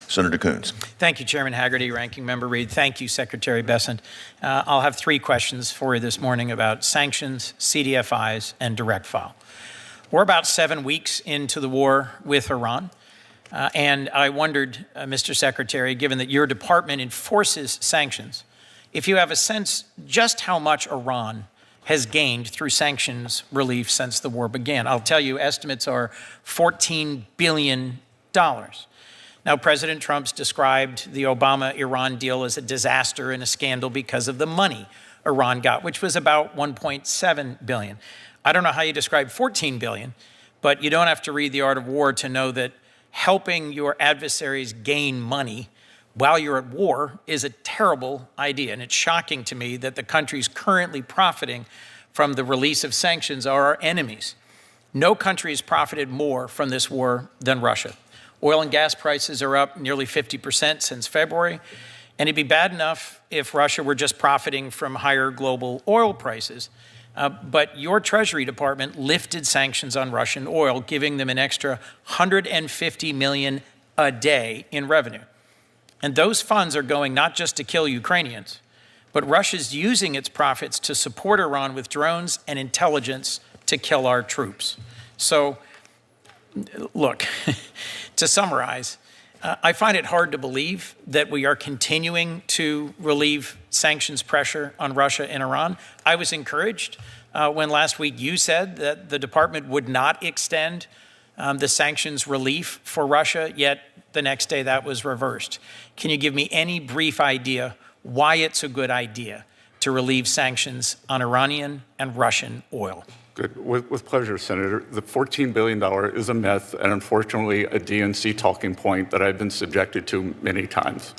Senator Coons. Thank you, Chairman Hagerty, Ranking Member Reed. Thank you, Secretary Bessent. I'll have 3 questions for you this morning about sanctions, CDFIs, and direct file. We're about 7 weeks into the war with Iran. And I wondered, Mr. Secretary, given that your department enforces sanctions, if you have a sense just how much Iran has gained through sanctions relief since the war began. I'll tell you, estimates are $14 billion. Now, President Trump's described the Obama-Iran deal as a disaster and a scandal because of the money Iran got, which was about $1.7 billion. I don't know how you describe $14 billion, but you don't have to read The Art of War to know that helping your adversaries gain money while you're at war is a terrible idea. And it's shocking to me that the countries currently profiting from the release of sanctions are our enemies. No country has profited more from this war than Russia. Oil and gas prices are up nearly 50% since February, and it'd be bad enough if Russia were just profiting from higher global oil prices. But your Treasury Department lifted sanctions on Russian oil, giving them an extra $150 million a day in revenue. And those funds are going not just to kill Ukrainians, but Russia's using its profits to support Iran with drones and intelligence to kill our troops. So, look, to summarize, I find it hard to believe that we are continuing to relieve sanctions pressure on Russia and Iran. I was encouraged when last week you said that the department would not extend the sanctions relief for Russia, yet the next day that was reversed. Can you give me any brief idea why it's a good idea to relieve sanctions on Iranian and Russian oil? Good. With pleasure, Senator. The $14 billion is a myth and unfortunately a DNC talking point that I've been subjected to many times.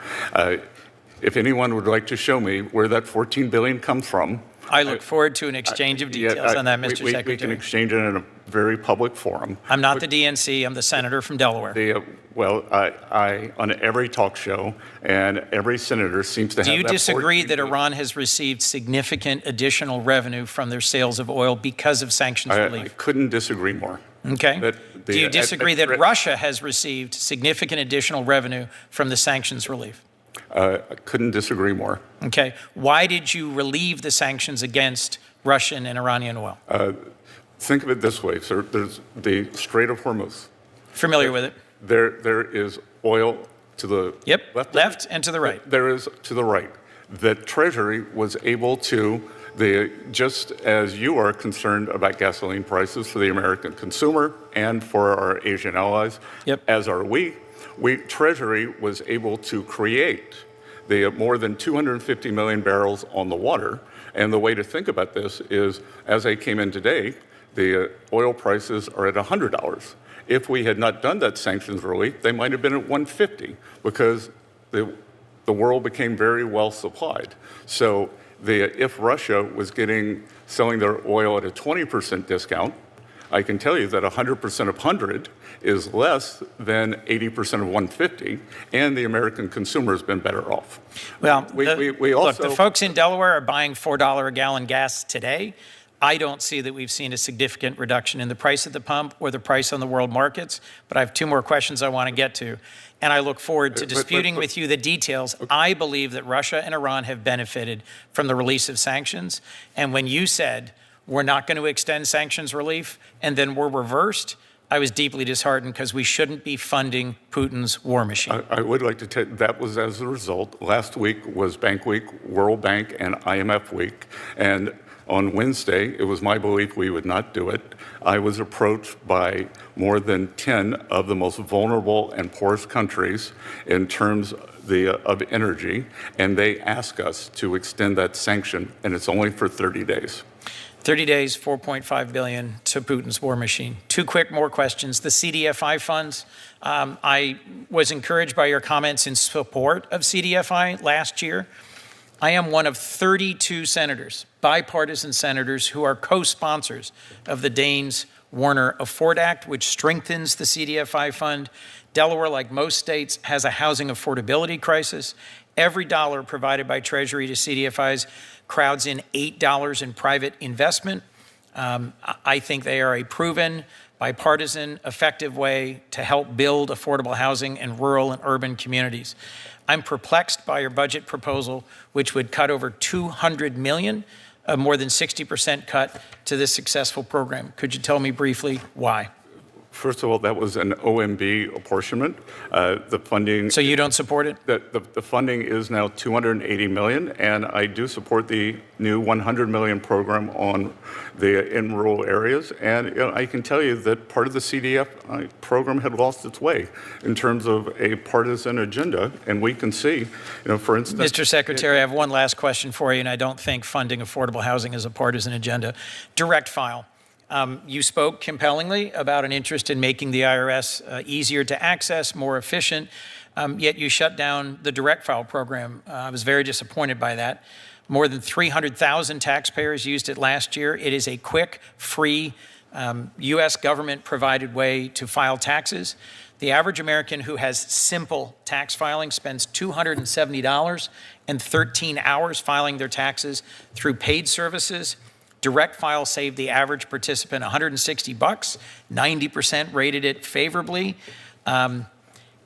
If anyone would like to show me where that $14 billion comes from, I look forward to an exchange of details on that, Mr. Secretary. We can exchange it in a very public forum. I'm not the DNC. I'm the senator from Delaware. Well, I on every talk show, and every senator seems to have that. Do you disagree that Iran has received significant additional revenue from their sales of oil because of sanctions relief? I couldn't disagree more. Okay. Do you disagree that Russia has received significant additional revenue from the sanctions relief? I couldn't disagree more. Okay. Why did you relieve the sanctions against Russian and Iranian oil? Think of it this way, sir. There's the Strait of Hormuz. Familiar with it. There is oil to the left and to the right. There is to the right. The Treasury was able to, just as you are concerned about gasoline prices for the American consumer and for our Asian allies, as are we, Treasury was able to create the more than 250 million barrels on the water. And the way to think about this is, as I came in today, the oil prices are at $100. If we had not done that sanctions relief, they might have been at $150 because the world became very well supplied. So if Russia was selling their oil at a 20% discount, I can tell you that 100% of 100 is less than 80% of 150, and the American consumer has been better off. Well, look, the folks in Delaware are buying $4 a gallon gas today. I don't see that we've seen a significant reduction in the price at the pump or the price on the world markets, but I have 2 more questions I want to get to, and I look forward to disputing with you the details. Okay. I believe that Russia and Iran have benefited from the release of sanctions, and when you said we're not going to extend sanctions relief and then we're reversed, I was deeply disheartened because we shouldn't be funding Putin's war machine. I would like to tell you that was as a result. Last week was Bank Week, World Bank, and IMF Week, and on Wednesday, it was my belief we would not do it. I was approached by more than 10 of the most vulnerable and poorest countries in terms of energy, and they asked us to extend that sanction, and it's only for 30 days. 30 days, $4.5 billion to Putin's war machine. 2 more questions. The CDFI funds. I was encouraged by your comments in support of CDFI last year. I am one of 32 senators, bipartisan senators, who are co-sponsors of the Daines-Warner Afford Act, which strengthens the CDFI fund. Delaware, like most states, has a housing affordability crisis. Every dollar provided by Treasury to CDFIs crowds in $8 in private investment. I think they are a proven bipartisan, effective way to help build affordable housing in rural and urban communities. I'm perplexed by your budget proposal, which would cut over $200 million, a more than 60% cut to this successful program. Could you tell me briefly why? First of all, that was an OMB apportionment. The funding. So you don't support it? The funding is now $280 million, and I do support the new $100 million program on in rural areas. And I can tell you that part of the CDFI program had lost its way in terms of a partisan agenda, and we can see, for instance. Mr. Secretary, I have one last question for you, and I don't think funding affordable housing is a partisan agenda. Direct file. You spoke compellingly about an interest in making the IRS easier to access, more efficient, yet you shut down the direct file program. I was very disappointed by that. More than 300,000 taxpayers used it last year. It is a quick, free, U.S. government-provided way to file taxes. The average American who has simple tax filing spends $270 and 13 hours filing their taxes through paid services. Direct file saved the average participant $160. 90% rated it favorably.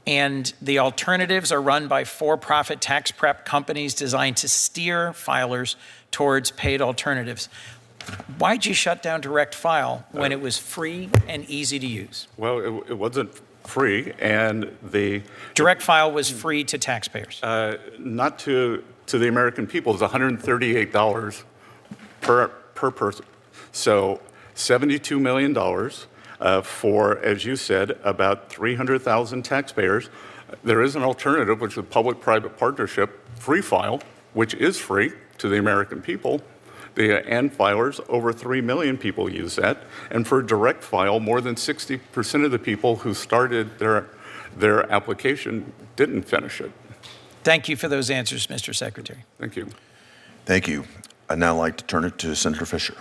And the alternatives are run by for-profit tax prep companies designed to steer filers towards paid alternatives. Why'd you shut down direct file when it was free and easy to use? Well, it wasn't free, and the direct file was free to taxpayers. Not to the American people. It's $138 per person. So $72 million for, as you said, about 300,000 taxpayers. There is an alternative, which is a public-private partnership, Free File, which is free to the American people. The and filers, over 3 million people use that. And for direct file, more than 60% of the people who started their application didn't finish it. Thank you for those answers, Mr. Secretary. Thank you. Thank you. I'd now like to turn it to Senator Fisher.